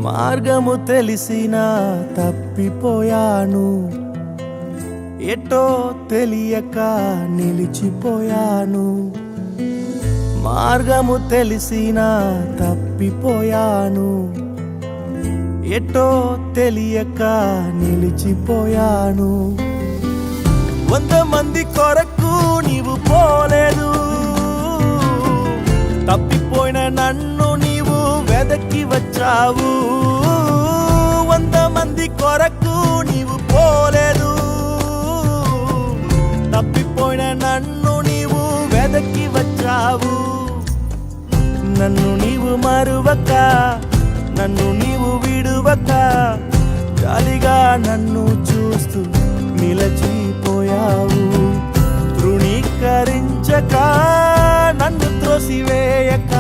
మార్గము తెలిసినా తప్పిపోయాను, ఎటో తెలియక నిలిచిపోయాను. మార్గము తెలిసినా తప్పిపోయాను, ఎటో తెలియక నిలిచిపోయాను. 100 మంది కొరకు నీవు పోలేదు, తప్పిపోయిన నన్ను నీవు వెదకి వచ్చావు. 100 మంది కొరకు నీవు పోలేదు, తప్పిపోయిన నన్ను నీవు వెదకి వచ్చావు. నన్ను నీవు మరువక, నన్ను నీవు విడువక, జాలిగా నన్ను చూస్తూ నిలచిపోయావు. తృణీకరించక, నన్ను త్రోసివేయక,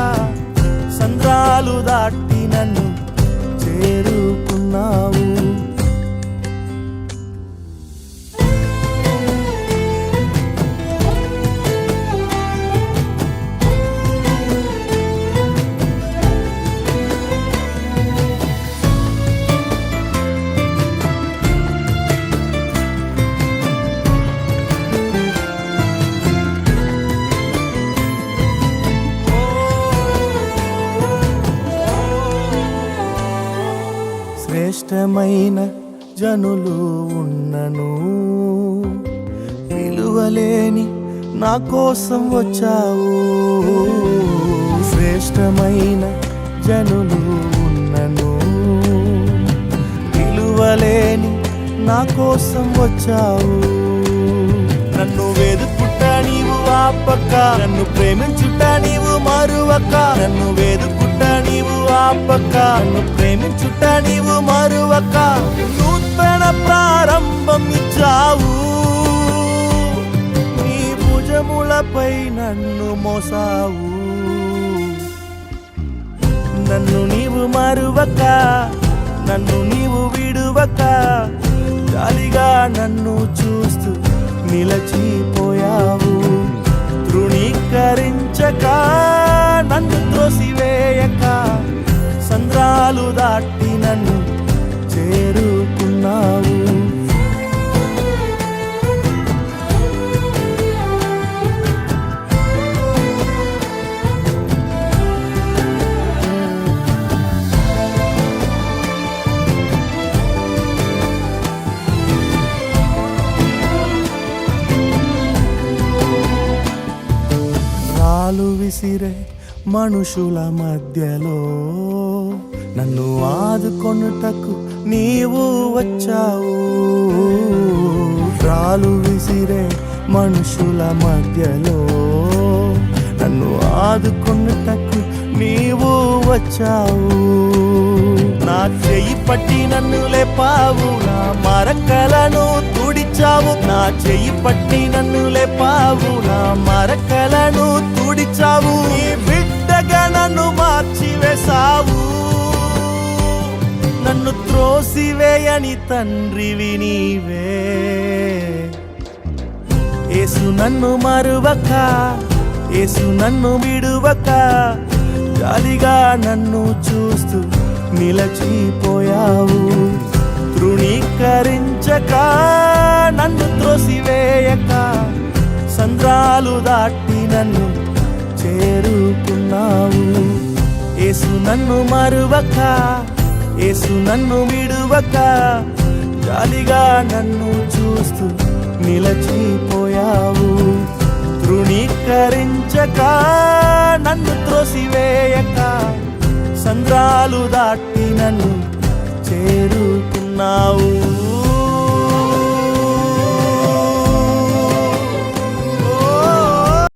సంద్రాలు దాటి నన్ను చేరుకున్నావు. శ్రేష్టమైన జనులు ఉన్నను, విలువలేని నా కోసం వచ్చావు. శ్రేష్టమైన జనులు ఉన్నను, విలువలేని నా కోసం వచ్చావు. నన్ను వెదుకుట నీవు ఆపక, నన్ను ప్రేమించుట నీవు మరువక. నన్ను వెదుకుట నీవు ఆపక, నన్ను ప్రేమించుట నీవు మరువక. నూతన ప్రారంభం ఇచ్చావు, నీ భుజములపై నన్ను మోసావు. నన్ను నీవు మరువక, నన్ను నీవు విడువక, జాలిగా నన్ను చూస్తూ నిలచిపోయావు. తృణీకరించక, నన్ను త్రోసివేయక, సంద్రాలు దాటి నన్ను చేరుకున్నావు. రాళ్ళు విసిరే మనుషుల మధ్యలో నన్ను ఆదుకొనుటకు నీవు వచ్చావు. రాళ్ళు విసిరే మనుషుల మధ్యలో నన్ను ఆదుకొనుటకు నీవు వచ్చావు. నా చెయ్యి పట్టి నన్ను లేపావు, నా మరకలను తుడిచావు. నా చెయ్యి పట్టి నన్ను లేపావు, నా మరకలను తుడిచావు. నీ బిడ్డగా నన్ను మార్చివేశావు, నన్ను త్రోసివేయని తండ్రివి నీవే. యేసు నన్ను మరువక, యేసు నన్ను విడువక, జాలిగా నన్ను చూస్తూ నిలచిపోయావు. తృణీకరించక, నన్ను త్రోసివేయక, సంద్రాలు దాటి నన్ను చేరుకున్నావు. యేసు నన్ను మరువక, యేసు నన్ను విడువక, జాలిగా నన్ను చూస్తూ నిలచిపోయావు. తృణీకరించక, నన్ను త్రోసివేయక, సంద్రాలు దాటి నన్ను చేరుకున్నావు.